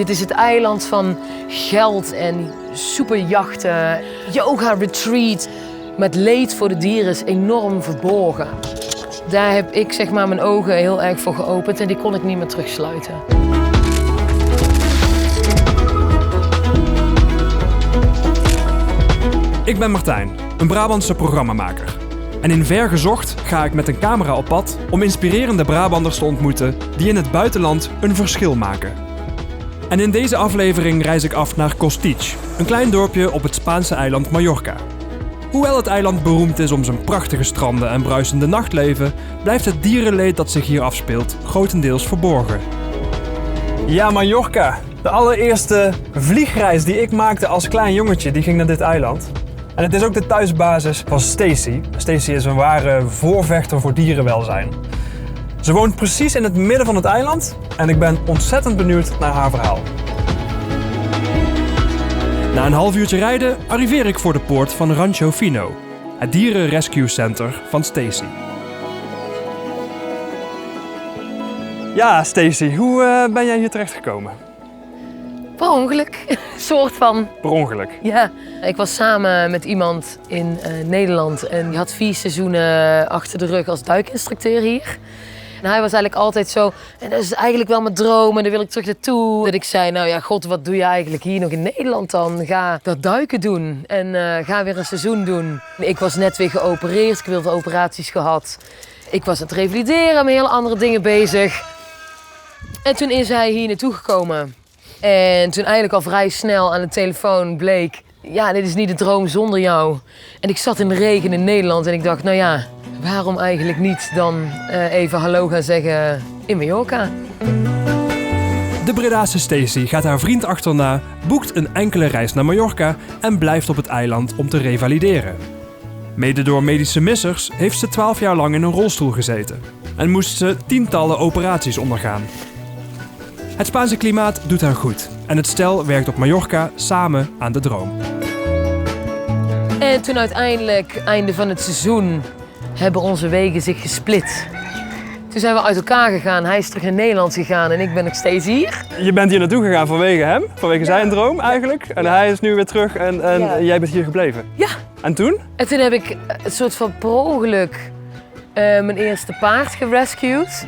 Dit is het eiland van geld en superjachten, yoga retreat. Met leed voor de dieren is enorm verborgen. Daar heb ik zeg maar mijn ogen heel erg voor geopend en die kon ik niet meer terugsluiten. Ik ben Martijn, een Brabantse programmamaker. En in Ver Gezocht ga ik met een camera op pad om inspirerende Brabanders te ontmoeten die in het buitenland een verschil maken. En in deze aflevering reis ik af naar Costitx, een klein dorpje op het Spaanse eiland Mallorca. Hoewel het eiland beroemd is om zijn prachtige stranden en bruisende nachtleven, blijft het dierenleed dat zich hier afspeelt grotendeels verborgen. Ja, Mallorca. De allereerste vliegreis die ik maakte als klein jongetje, die ging naar dit eiland. En het is ook de thuisbasis van Stacey. Stacey is een ware voorvechter voor dierenwelzijn. Ze woont precies in het midden van het eiland en ik ben ontzettend benieuwd naar haar verhaal. Na een half uurtje rijden arriveer ik voor de poort van Rancho Fino, het dierenrescue center van Stacey. Ja, Stacey, hoe ben jij hier terechtgekomen? Per ongeluk, soort van. Per ongeluk? Ja, ik was samen met iemand in Nederland en die had 4 seizoenen achter de rug als duikinstructeur hier. En hij was eigenlijk altijd zo, en dat is eigenlijk wel mijn droom en daar wil ik terug naartoe. Dat ik zei, nou ja, god, wat doe je eigenlijk hier nog in Nederland dan? Ga dat duiken doen en ga weer een seizoen doen. Ik was net weer geopereerd, ik heb heel veel operaties gehad. Ik was aan het revalideren, met hele andere dingen bezig. En toen is hij hier naartoe gekomen. En toen eigenlijk al vrij snel aan de telefoon bleek, ja, dit is niet de droom zonder jou. En ik zat in de regen in Nederland en ik dacht, nou ja, waarom eigenlijk niet dan even hallo gaan zeggen in Mallorca? De Bredase Stacey gaat haar vriend achterna, boekt een enkele reis naar Mallorca en blijft op het eiland om te revalideren. Mede door medische missers heeft ze 12 jaar lang in een rolstoel gezeten en moest ze tientallen operaties ondergaan. Het Spaanse klimaat doet haar goed en het stel werkt op Mallorca samen aan de droom. En toen uiteindelijk, einde van het seizoen, hebben onze wegen zich gesplit. Toen zijn we uit elkaar gegaan, hij is terug naar Nederland gegaan en ik ben nog steeds hier. Je bent hier naartoe gegaan vanwege hem, vanwege zijn droom eigenlijk. En hij is nu weer terug en jij bent hier gebleven. Ja. En toen? En toen heb ik een soort van per ongeluk mijn eerste paard gerescued.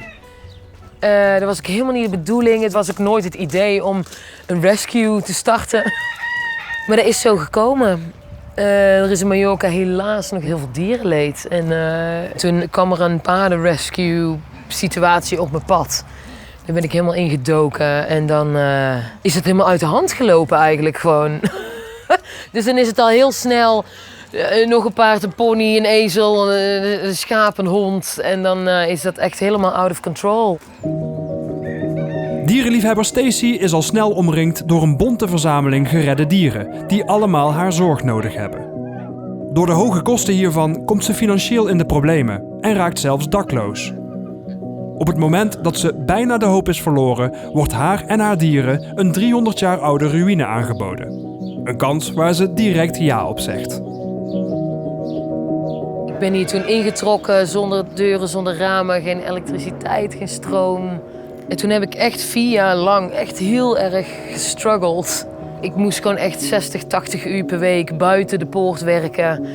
Dat was ook helemaal niet de bedoeling. Het was ook nooit het idee om een rescue te starten. Maar dat is zo gekomen. Er is in Mallorca helaas nog heel veel dierenleed. En toen kwam er een paardenrescue situatie op mijn pad. Daar ben ik helemaal ingedoken. En dan is het helemaal uit de hand gelopen eigenlijk gewoon. Dus dan is het al heel snel nog een paard, een pony, een ezel, een schaap, een hond. En dan is dat echt helemaal out of control. Dierenliefhebber Stacey is al snel omringd door een bonte verzameling geredde dieren die allemaal haar zorg nodig hebben. Door de hoge kosten hiervan komt ze financieel in de problemen en raakt zelfs dakloos. Op het moment dat ze bijna de hoop is verloren, wordt haar en haar dieren een 300 jaar oude ruïne aangeboden. Een kans waar ze direct ja op zegt. Ik ben hier toen ingetrokken zonder deuren, zonder ramen, geen elektriciteit, geen stroom. En toen heb ik echt 4 jaar lang echt heel erg gestruggeld. Ik moest gewoon echt 60, 80 uur per week buiten de poort werken.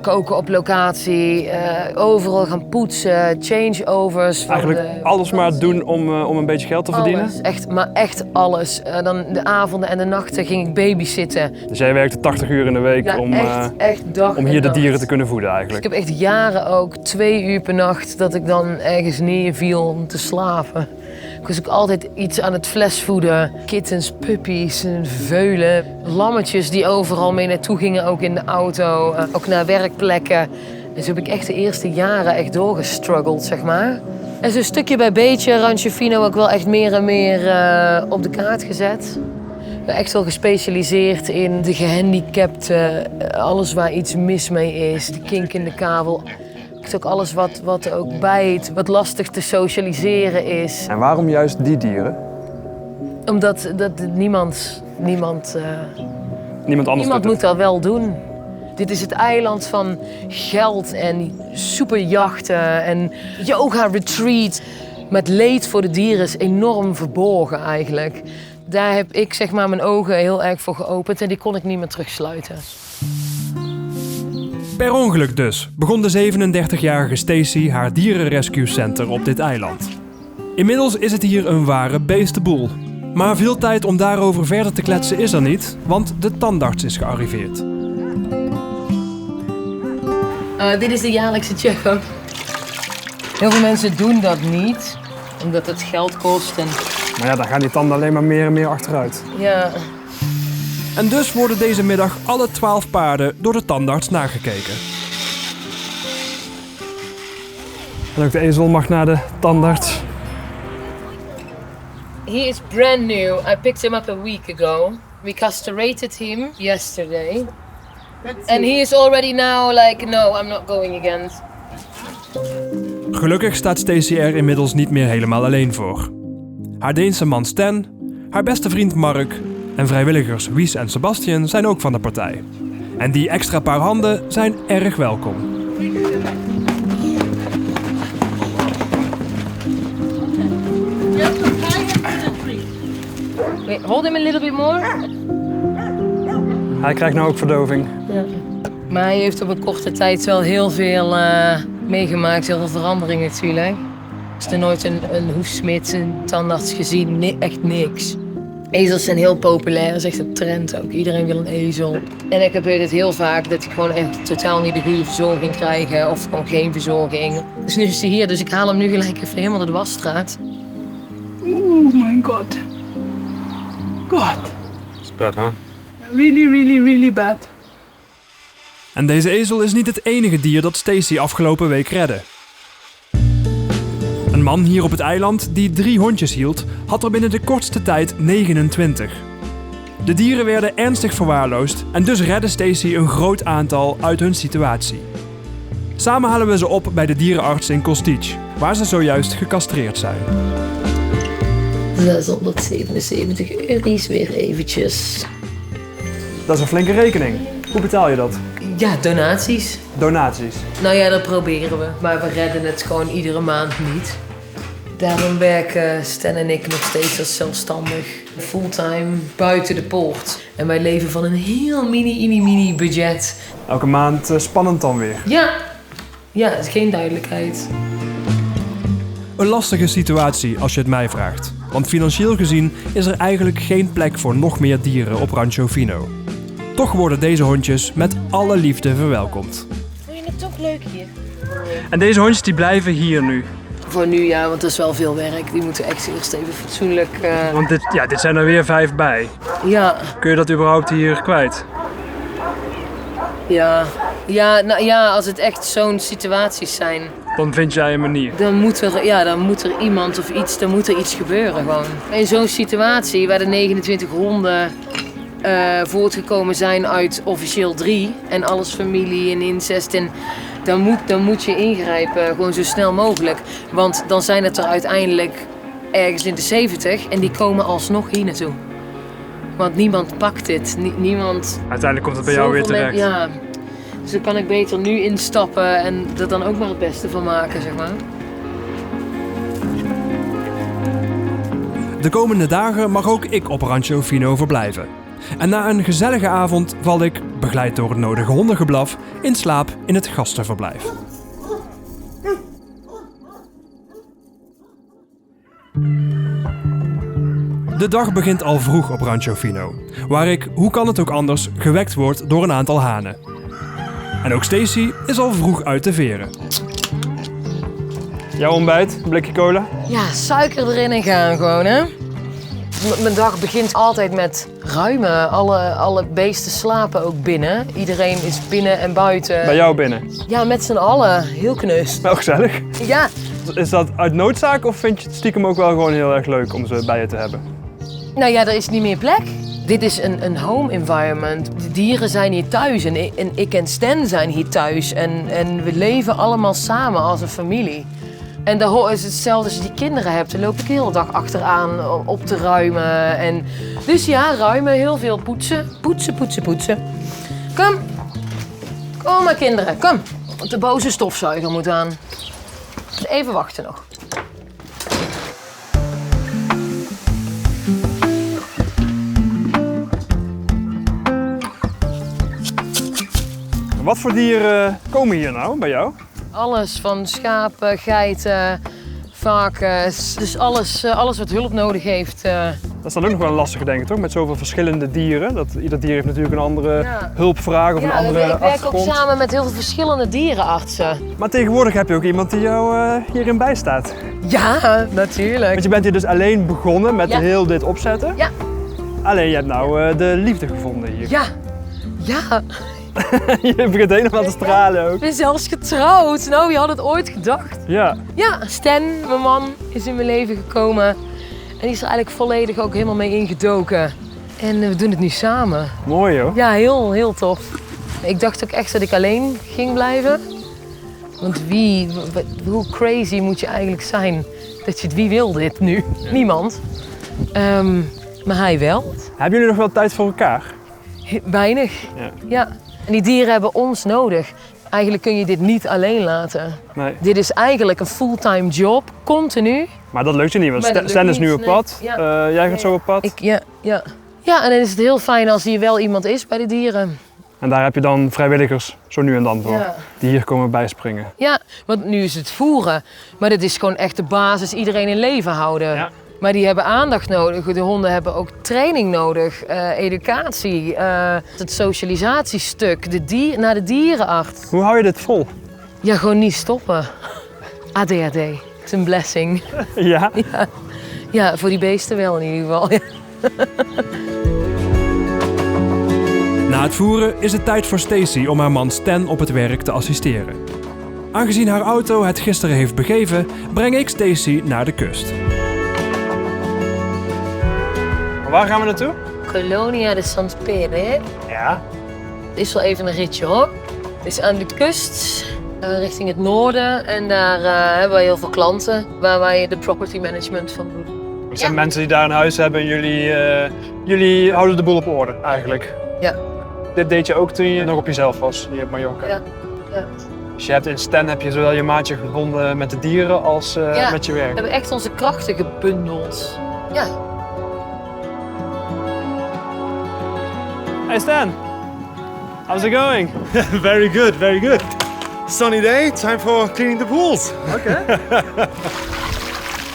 Koken op locatie, overal gaan poetsen, changeovers. Eigenlijk alles maar doen om een beetje geld te verdienen? Alles, echt, maar echt alles. Dan de avonden en de nachten ging ik babysitten. Dus jij werkte 80 uur in de week ja, echt om hier de dieren te kunnen voeden eigenlijk? Ik heb echt jaren ook 2 uur per nacht dat ik dan ergens neerviel om te slapen. Ik was ook altijd iets aan het flesvoeden. Kittens, puppies, veulen, lammetjes die overal mee naartoe gingen, ook in de auto. Ook naar werkplekken. En zo heb ik echt de eerste jaren echt doorgestruggeld, zeg maar. En zo stukje bij beetje, Rancho Fino ook wel echt meer en meer op de kaart gezet. Ik ben echt wel gespecialiseerd in de gehandicapten, alles waar iets mis mee is, de kink in de kabel. Ook alles wat ook bijt, wat lastig te socialiseren is. En waarom juist die dieren? Omdat niemand moet dat wel doen. Dit is het eiland van geld en superjachten en yoga retreat. Met leed voor de dieren is enorm verborgen eigenlijk. Daar heb ik zeg maar mijn ogen heel erg voor geopend en die kon ik niet meer terugsluiten. Per ongeluk dus begon de 37-jarige Stacey haar dierenrescue center op dit eiland. Inmiddels is het hier een ware beestenboel. Maar veel tijd om daarover verder te kletsen is er niet, want de tandarts is gearriveerd. Dit is de jaarlijkse check-up. Heel veel mensen doen dat niet, omdat het geld kost. Maar ja, dan gaan die tanden alleen maar meer en meer achteruit. Ja. En dus worden deze middag alle 12 paarden door de tandarts nagekeken. En ook de ezel mag naar de tandarts. He is brand new. I picked him up a week ago. We castrated him yesterday. And he is already now like, no, I'm not going again. Gelukkig staat Stacey er inmiddels niet meer helemaal alleen voor. Haar Deense man Stan, haar beste vriend Mark en vrijwilligers Wies en Sebastian zijn ook van de partij. En die extra paar handen zijn erg welkom. Wait, hold him a little bit more. Hij krijgt nou ook verdoving. Ja. Maar hij heeft op een korte tijd wel heel veel meegemaakt, heel veel veranderingen natuurlijk. Ik heb er nooit een hoefsmid, een tandarts gezien, echt niks. Ezels zijn heel populair, dat is echt een trend ook. Iedereen wil een ezel. En ik heb het heel vaak dat ik gewoon echt totaal niet de goede verzorging krijg of gewoon geen verzorging. Dus nu is hij hier, dus ik haal hem nu gelijk even helemaal de wasstraat. Oh my God. God. It's bad, huh? Really, really, really bad. En deze ezel is niet het enige dier dat Stacey afgelopen week redde. Een man hier op het eiland die 3 hondjes hield, had er binnen de kortste tijd 29. De dieren werden ernstig verwaarloosd en dus redde Stacey een groot aantal uit hun situatie. Samen halen we ze op bij de dierenarts in Kostic, waar ze zojuist gecastreerd zijn. 677 euro's weer eventjes. Dat is een flinke rekening. Hoe betaal je dat? Ja, donaties. Donaties. Nou ja, dat proberen we. Maar we redden het gewoon iedere maand niet. Daarom werken Stan en ik nog steeds als zelfstandig. Fulltime buiten de poort. En wij leven van een heel mini budget. Elke maand spannend dan weer. Ja, het is geen duidelijkheid. Een lastige situatie als je het mij vraagt. Want financieel gezien is er eigenlijk geen plek voor nog meer dieren op Rancho Fino. Toch worden deze hondjes met alle liefde verwelkomd. Vond je het toch leuk hier? En deze hondjes die blijven hier nu? Voor nu ja, want dat is wel veel werk. Die moeten echt eerst even fatsoenlijk... Want dit zijn er weer 5 bij. Ja. Kun je dat überhaupt hier kwijt? Ja. Nou ja, als het echt zo'n situaties zijn... Dan vind jij een manier. Dan moet er iemand of iets, dan moet er iets gebeuren gewoon. In zo'n situatie waar de 29 honden voortgekomen zijn uit officieel 3 en alles familie en incest en dan moet je ingrijpen gewoon zo snel mogelijk. Want dan zijn het er uiteindelijk ergens in de 70 en die komen alsnog hier naartoe. Want niemand pakt dit, niemand... Uiteindelijk komt het bij jou weer terecht. Ja, dus dan kan ik beter nu instappen en er dan ook maar het beste van maken, zeg maar. De komende dagen mag ook ik op Rancho Fino verblijven. En na een gezellige avond val ik, begeleid door het nodige hondengeblaf, in slaap in het gastenverblijf. De dag begint al vroeg op Rancho Fino, waar ik, hoe kan het ook anders, gewekt word door een aantal hanen. En ook Stacey is al vroeg uit de veren. Jouw ontbijt, een blikje cola? Ja, suiker erin en gaan gewoon, hè. Mijn dag begint altijd met ruimen. Alle beesten slapen ook binnen. Iedereen is binnen en buiten. Bij jou binnen? Ja, met z'n allen. Heel knus. Wel gezellig. Ja. Is dat uit noodzaak of vind je het stiekem ook wel gewoon heel erg leuk om ze bij je te hebben? Nou ja, er is niet meer plek. Dit is een home environment. De dieren zijn hier thuis en ik en Stan zijn hier thuis. En we leven allemaal samen als een familie. En dat is hetzelfde als je die kinderen hebt. Dan loop ik de hele dag achteraan op te ruimen. En dus ja, ruimen, heel veel poetsen. Poetsen. Kom maar kinderen, kom. Want de boze stofzuiger moet aan. Even wachten nog. Wat voor dieren komen hier nou bij jou? Alles van schapen, geiten, varkens. Dus alles wat hulp nodig heeft. Dat is dan ook nog wel een lastige, denk ik, toch? Met zoveel verschillende dieren. Ieder dier heeft natuurlijk een andere hulpvraag of een andere ik werk ook achtergrond. samen met heel veel verschillende dierenartsen. Maar tegenwoordig heb je ook iemand die jou hierin bijstaat. Ja, natuurlijk. Want je bent hier dus alleen begonnen met heel dit opzetten. Ja. Alleen je hebt nou de liefde gevonden hier. Ja. Je begint helemaal te stralen ook. Ik ben zelfs getrouwd. Nou, wie had het ooit gedacht? Ja. Ja, Stan, mijn man, is in mijn leven gekomen. En die is er eigenlijk volledig ook helemaal mee ingedoken. En we doen het nu samen. Mooi hoor. Ja, heel tof. Ik dacht ook echt dat ik alleen ging blijven. Want hoe crazy moet je eigenlijk zijn? Wie wil dit nu? Ja. Niemand. Maar hij wel. Hebben jullie nog wel tijd voor elkaar? Weinig. Ja. En die dieren hebben ons nodig. Eigenlijk kun je dit niet alleen laten. Nee. Dit is eigenlijk een fulltime job, continu. Maar dat lukt je niet, want Stan is nu op pad. Ja. Jij gaat zo op pad. Ja, en dan is het heel fijn als hier wel iemand is bij de dieren. En daar heb je dan vrijwilligers zo nu en dan voor, die hier komen bijspringen. Ja, want nu is het voeren. Maar dit is gewoon echt de basis, iedereen in leven houden. Ja. Maar die hebben aandacht nodig. De honden hebben ook training nodig, educatie, het socialisatiestuk, naar de dierenarts. Hoe hou je dit vol? Ja, gewoon niet stoppen. ADHD, het is een blessing. Ja? Ja, voor die beesten wel in ieder geval. Ja. Na het voeren is het tijd voor Stacy om haar man Stan op het werk te assisteren. Aangezien haar auto het gisteren heeft begeven, breng ik Stacy naar de kust. Waar gaan we naartoe? Colonia de San Pere. Ja. Het is wel even een ritje hoor. Het is aan de kust, richting het noorden. En daar hebben wij heel veel klanten waar wij de property management van doen. Het zijn mensen die daar een huis hebben en jullie houden de boel op orde eigenlijk. Ja. Dit deed je ook toen je nog op jezelf was hier op Mallorca. Ja. Dus je hebt in Stan heb je zowel je maatje gevonden met de dieren als met je werk. We hebben echt onze krachten gebundeld. Ja. Hey Stan, how's it going? Very good, very good. Sunny day, time for cleaning the pools. Okay.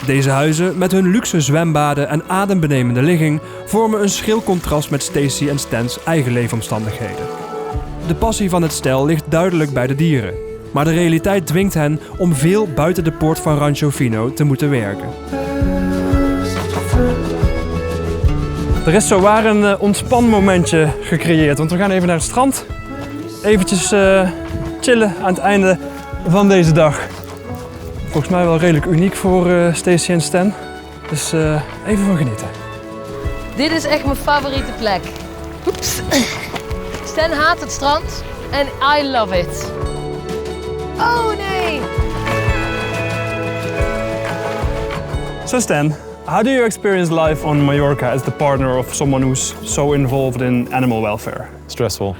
Deze huizen met hun luxe zwembaden en adembenemende ligging vormen een schril contrast met Stacy en Stans eigen leefomstandigheden. De passie van het stel ligt duidelijk bij de dieren, maar de realiteit dwingt hen om veel buiten de poort van Rancho Fino te moeten werken. Er is zowaar een ontspanmomentje gecreëerd, want we gaan even naar het strand. Eventjes chillen aan het einde van deze dag. Volgens mij wel redelijk uniek voor Stacy en Stan. Dus even van genieten. Dit is echt mijn favoriete plek. Oeps. Stan haat het strand en I love it. Oh nee! So Stan, how do you experience life on Mallorca as the partner of someone who's so involved in animal welfare? Stressful.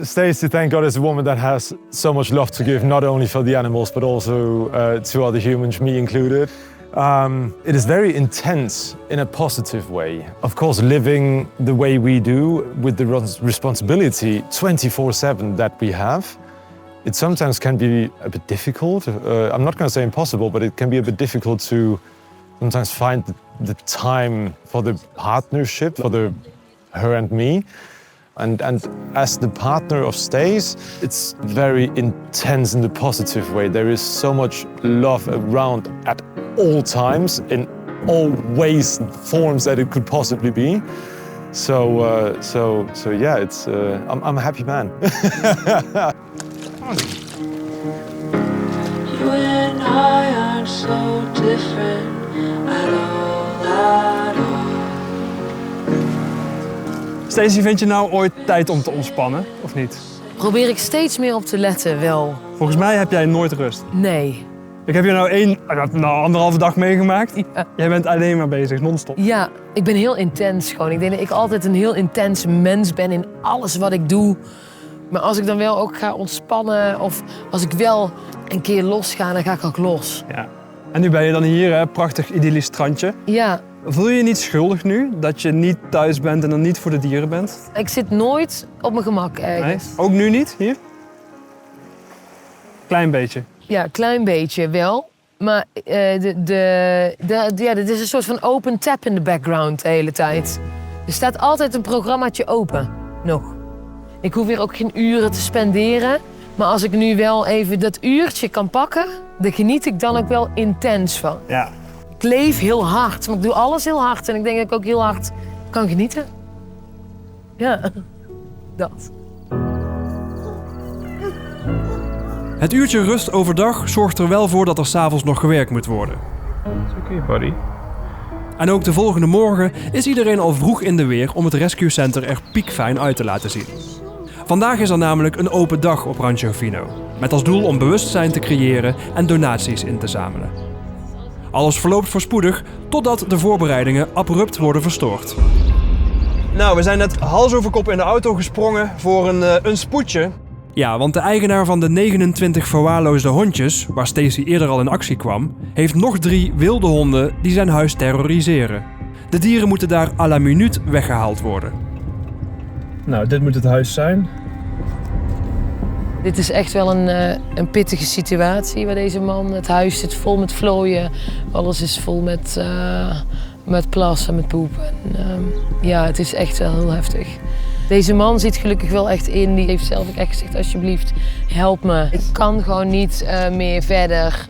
Stacey, thank God, is a woman that has so much love to give, not only for the animals, but also to other humans, me included. It is very intense in a positive way. Of course, living the way we do with the responsibility 24/7 that we have, it sometimes can be a bit difficult. I'm not going to say impossible, but it can be a bit difficult to sometimes find the time for the partnership, for her and me. And as the partner of Stace, it's very intense in the positive way. There is so much love around at all times, in all ways and forms that it could possibly be. So yeah, it's I'm a happy man. You and I aren't so different at all. Stacy, vind je nou ooit tijd om te ontspannen, of niet? Probeer ik steeds meer op te letten, wel. Volgens mij heb jij nooit rust. Nee. Ik heb je nou 1,5 dag meegemaakt. Ja. Jij bent alleen maar bezig, non-stop. Ja, ik ben heel intens gewoon. Ik denk dat ik altijd een heel intens mens ben in alles wat ik doe. Maar als ik dan wel ook ga ontspannen of als ik wel een keer los ga, dan ga ik ook los. Ja. En nu ben je dan hier, hè? Prachtig idyllisch strandje. Ja, Voel je je niet schuldig nu dat je niet thuis bent en er niet voor de dieren bent? ik zit nooit op mijn gemak ergens. Nee? Ook nu niet, hier? Klein beetje. Ja, een klein beetje wel. Maar dit is een soort van open tab in de background de hele tijd. Er staat altijd een programmaatje open, nog. Ik hoef hier ook geen uren te spenderen. Maar als ik nu wel even dat uurtje kan pakken, daar geniet ik dan ook wel intens van. Ja. Ik leef heel hard, maar ik doe alles heel hard. En ik denk dat ik ook heel hard kan genieten. Ja, dat. Het uurtje rust overdag zorgt er wel voor dat er 's avonds nog gewerkt moet worden. Oké, buddy. En ook de volgende morgen is iedereen al vroeg in de weer om het rescue center er piekfijn uit te laten zien. Vandaag is er namelijk een open dag op Rancho Fino. Met als doel om bewustzijn te creëren en donaties in te zamelen. Alles verloopt voorspoedig totdat de voorbereidingen abrupt worden verstoord. Nou, we zijn net hals over kop in de auto gesprongen voor een spoedje. Ja, want de eigenaar van de 29 verwaarloosde hondjes, waar Stacy eerder al in actie kwam, heeft nog 3 wilde honden die zijn huis terroriseren. De dieren moeten daar à la minuut weggehaald worden. Nou, dit moet het huis zijn. Dit is echt wel een pittige situatie waar deze man... Het huis zit vol met vlooien, alles is vol met plassen, met poep. En, ja, het is echt wel heel heftig. Deze man ziet gelukkig wel echt in, die heeft zelf ook echt gezegd, alsjeblieft, help me. Ik kan gewoon niet meer verder,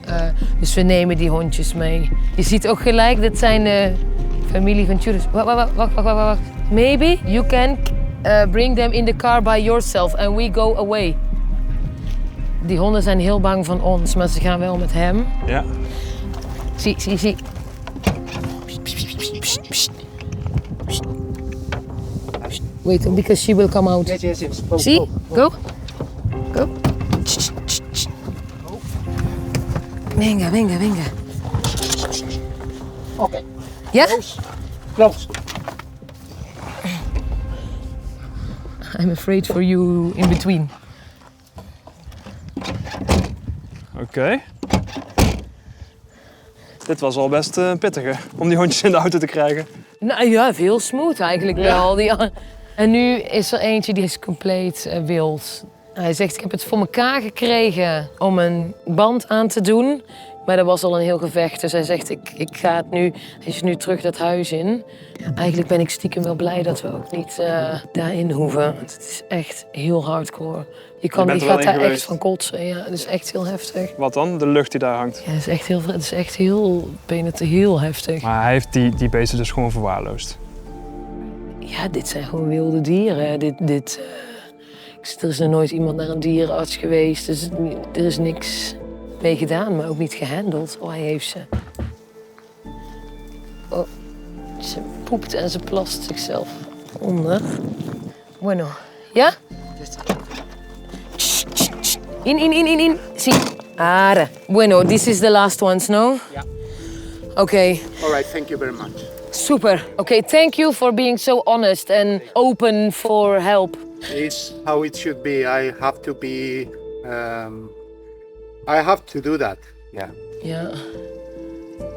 dus we nemen die hondjes mee. Je ziet ook gelijk, dit zijn de familie van Judas. Wacht. Maybe you can bring them in the car by yourself and we go away. Die honden zijn heel bang van ons, maar ze gaan wel met hem. Ja. Zie. Wait, because she will come out. Yes. See? Go. Venga. Okay. Yeah? Close. I'm afraid for you in between. Oké. Dit was al best pittige om die hondjes in de auto te krijgen. Nou ja, heel smooth eigenlijk wel. En nu is er eentje die is compleet wild. Hij zegt, ik heb het voor elkaar gekregen om een band aan te doen. Maar dat was al een heel gevecht. Dus hij zegt, ik ga het nu... Hij is nu terug dat huis in. Eigenlijk ben ik stiekem wel blij dat we ook niet daarin hoeven. Want het is echt heel hardcore. Je bent er wel gaat in daar geweest. echt van kotsen. Ja, het is echt heel heftig. Wat dan? De lucht die daar hangt. Ja, het is echt heel heftig. Maar hij heeft die beesten dus gewoon verwaarloosd. Ja, dit zijn gewoon wilde dieren. Er is nog nooit iemand naar een dierenarts geweest. Dus er is niks mee gedaan, maar ook niet gehandeld. Oh, hij heeft ze. Oh, ze poept en ze plast zichzelf onder. Bueno. Ja? In. Sí. Ara. Bueno, this is the last ones, no? Yeah. Okay. All right, thank you very much. Super. Okay, thank you for being so honest and open for help. It's how it should be. I have to be. I have to do that. Yeah. Ja.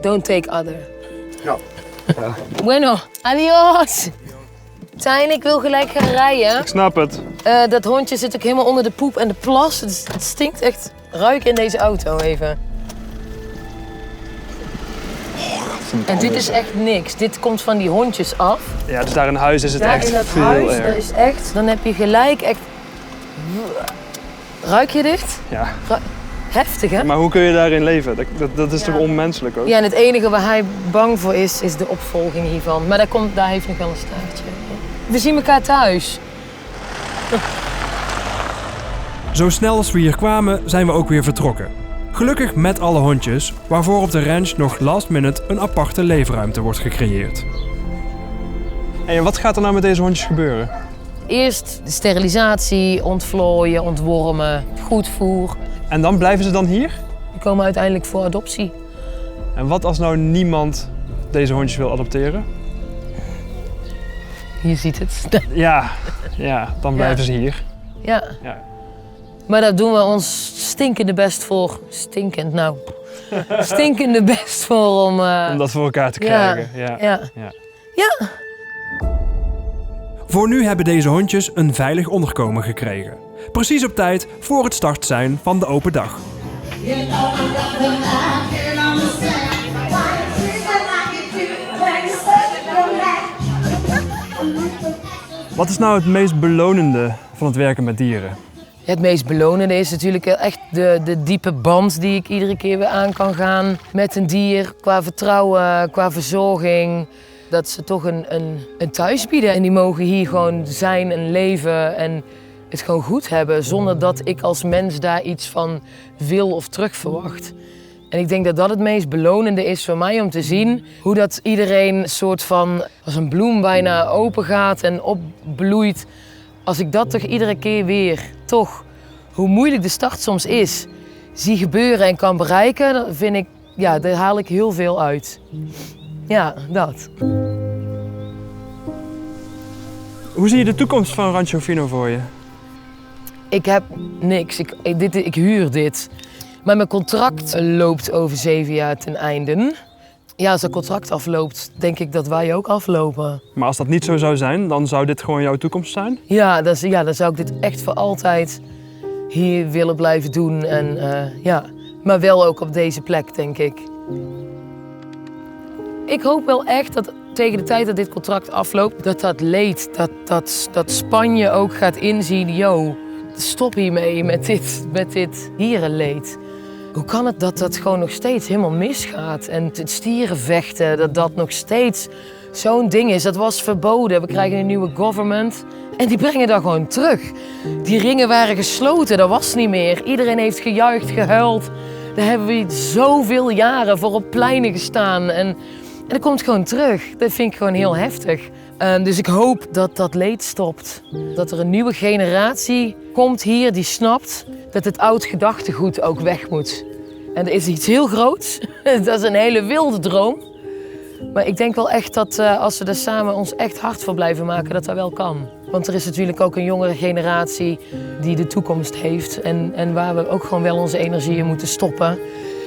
Don't take other. No. Bueno, adios. Tijn, ik wil gelijk gaan rijden. Ik snap het. Dat hondje zit ook helemaal onder de poep en de plas. Het stinkt echt. Ruik in deze auto even. En dit is echt niks. Dit komt van die hondjes af. Ja, dus daar in huis is het Daar echt in dat veel huis, erger. dat is echt... Dan heb je gelijk echt... Ruik je dit? Ja. Heftig, hè? Maar hoe kun je daarin leven? Dat is toch onmenselijk ook? Ja, en het enige waar hij bang voor is de opvolging hiervan. Maar daar heeft nog wel een staartje. We zien elkaar thuis. Zo snel als we hier kwamen, zijn we ook weer vertrokken. Gelukkig met alle hondjes, waarvoor op de ranch nog last minute een aparte leefruimte wordt gecreëerd. En wat gaat er nou met deze hondjes gebeuren? Eerst de sterilisatie, ontvlooien, ontwormen, goed voer. En dan blijven ze dan hier? Die komen uiteindelijk voor adoptie. En wat als nou niemand deze hondjes wil adopteren? Je ziet het. Ja, dan blijven ze hier. Ja. Ja. Maar daar doen we ons stinkende best voor. Stinkend, nou. stinkende best voor om dat voor elkaar te krijgen. Ja. Voor nu hebben deze hondjes een veilig onderkomen gekregen. Precies op tijd voor het start zijn van de open dag. Wat is nou het meest belonende van het werken met dieren? Het meest belonende is natuurlijk echt de diepe band die ik iedere keer weer aan kan gaan met een dier. Qua vertrouwen, qua verzorging. Dat ze toch een thuis bieden. En die mogen hier gewoon zijn en leven en het gewoon goed hebben. Zonder dat ik als mens daar iets van wil of terug verwacht. En ik denk dat dat het meest belonende is voor mij om te zien. Hoe dat iedereen soort van als een bloem bijna open gaat en opbloeit. Als ik dat toch iedere keer weer, toch, hoe moeilijk de start soms is, zie gebeuren en kan bereiken, dan vind ik, ja, daar haal ik heel veel uit. Ja, dat. Hoe zie je de toekomst van Rancho Fino voor je? Ik heb niks, ik huur dit. Maar mijn contract loopt over 7 jaar ten einde. Ja, als dat contract afloopt, denk ik dat wij ook aflopen. Maar als dat niet zo zou zijn, dan zou dit gewoon jouw toekomst zijn? Ja, dan zou ik dit echt voor altijd hier willen blijven doen. En, maar wel ook op deze plek, denk ik. Ik hoop wel echt dat tegen de tijd dat dit contract afloopt, dat leed, dat Spanje ook gaat inzien, stop hiermee met dit dierenleed. Hoe kan het dat dat gewoon nog steeds helemaal misgaat? En het stierenvechten, dat nog steeds zo'n ding is. Dat was verboden. We krijgen een nieuwe government. En die brengen dat gewoon terug. Die ringen waren gesloten, dat was niet meer. Iedereen heeft gejuicht, gehuild. Daar hebben we zoveel jaren voor op pleinen gestaan. En dat komt gewoon terug. Dat vind ik gewoon heel heftig. Dus ik hoop dat dat leed stopt. Dat er een nieuwe generatie komt hier die snapt dat het oud gedachtegoed ook weg moet. En dat is iets heel groots. Dat is een hele wilde droom. Maar ik denk wel echt dat als we er samen ons echt hard voor blijven maken, dat dat wel kan. Want er is natuurlijk ook een jongere generatie die de toekomst heeft. En waar we ook gewoon wel onze energie in moeten stoppen.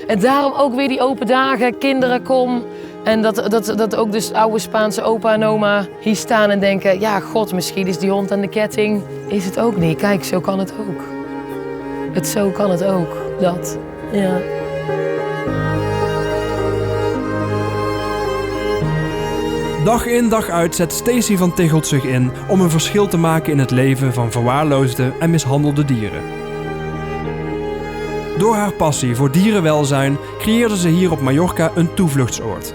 En daarom ook weer die open dagen, kinderen kom. En dat ook dus oude Spaanse opa en oma hier staan en denken, ja god, misschien is die hond aan de ketting. Is het ook niet. Kijk, zo kan het ook. Zo kan het ook. Dat, ja. Dag in dag uit zet Stacey van Tichelt zich in om een verschil te maken in het leven van verwaarloosde en mishandelde dieren. Door haar passie voor dierenwelzijn creëerde ze hier op Mallorca een toevluchtsoord.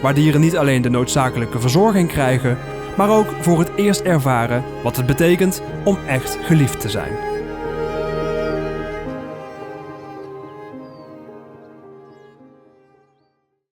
Waar dieren niet alleen de noodzakelijke verzorging krijgen, maar ook voor het eerst ervaren wat het betekent om echt geliefd te zijn.